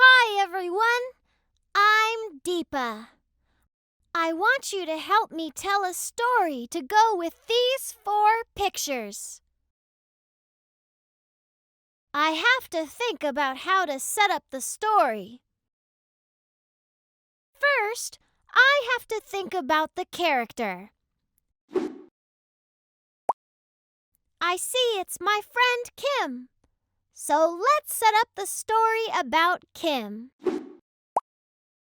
Hi, everyone. I'm Deepa. I want you to help me tell a story to go with these 4 pictures. I have to think about how to set up the story. First, I have to think about the character. I see it's my friend Kim. So let's set up the story about Kim.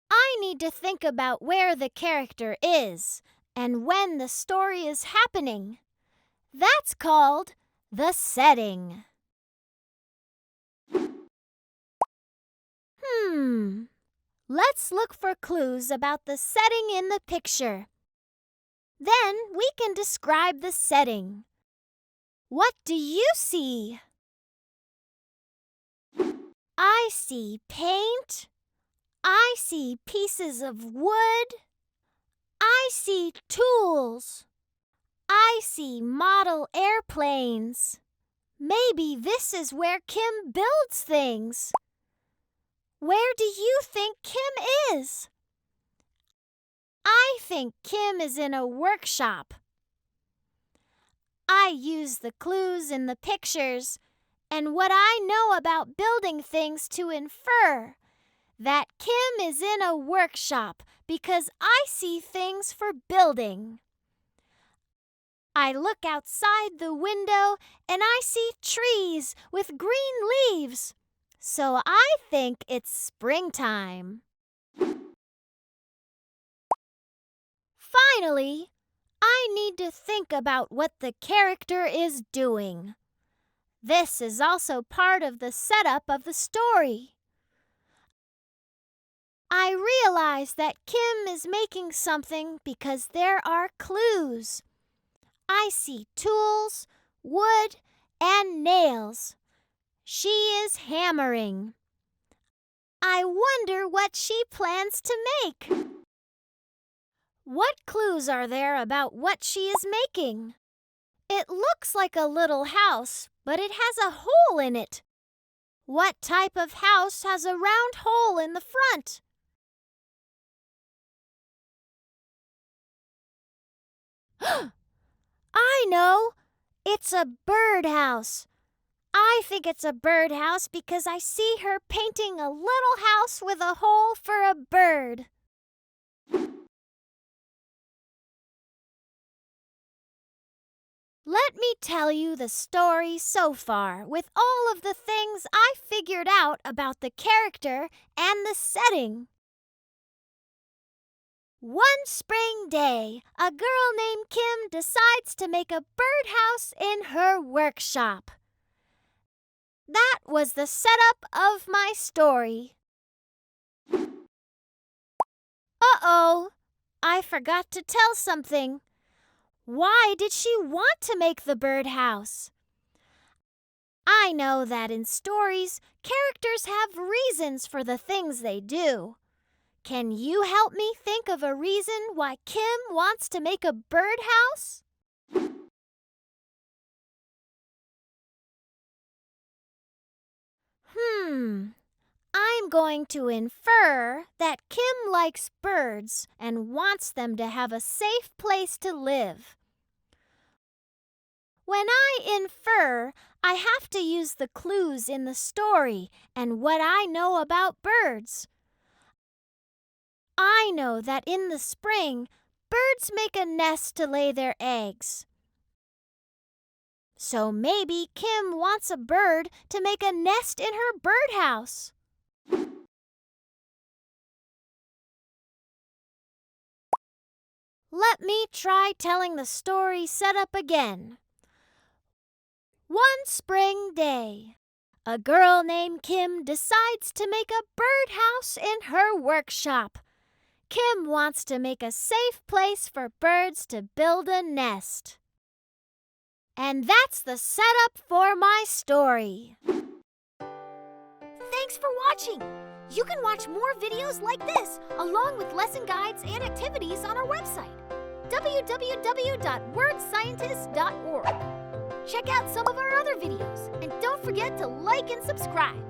I need to think about where the character is and when the story is happening. That's called the setting. Let's look for clues about the setting in the picture. Then we can describe the setting. What do you see? I see paint. I see pieces of wood. I see tools. I see model airplanes. Maybe this is where Kim builds things. Where do you think Kim is? I think Kim is in a workshop. I use the clues in the pictures and what I know about building things to infer that Kim is in a workshop because I see things for building. I look outside the window and I see trees with green leaves, so I think it's springtime. Finally, I need to think about what the character is doing. This is also part of the setup of the story. I realize that Kim is making something because there are clues. I see tools, wood, and nails. She is hammering. I wonder what she plans to make. What clues are there about what she is making? It looks like a little house, but it has a hole in it. What type of house has a round hole in the front? I know! It's a birdhouse. I think it's a birdhouse because I see her painting a little house with a hole for a bird. Let me tell you the story so far with all of the things I figured out about the character and the setting. One spring day, a girl named Kim decides to make a birdhouse in her workshop. That was the setup of my story. Uh-oh, I forgot to tell something. Why did she want to make the birdhouse? I know that in stories, characters have reasons for the things they do. Can you help me think of a reason why Kim wants to make a birdhouse? I'm going to infer that Kim likes birds and wants them to have a safe place to live. When I infer, I have to use the clues in the story and what I know about birds. I know that in the spring, birds make a nest to lay their eggs. So maybe Kim wants a bird to make a nest in her birdhouse. Let me try telling the story setup again. One spring day, a girl named Kim decides to make a birdhouse in her workshop. Kim wants to make a safe place for birds to build a nest. And that's the setup for my story. Thanks for watching! You can watch more videos like this, along with lesson guides and activities on our website, www.wordscientists.org. Check out some of our other videos, and don't forget to like and subscribe.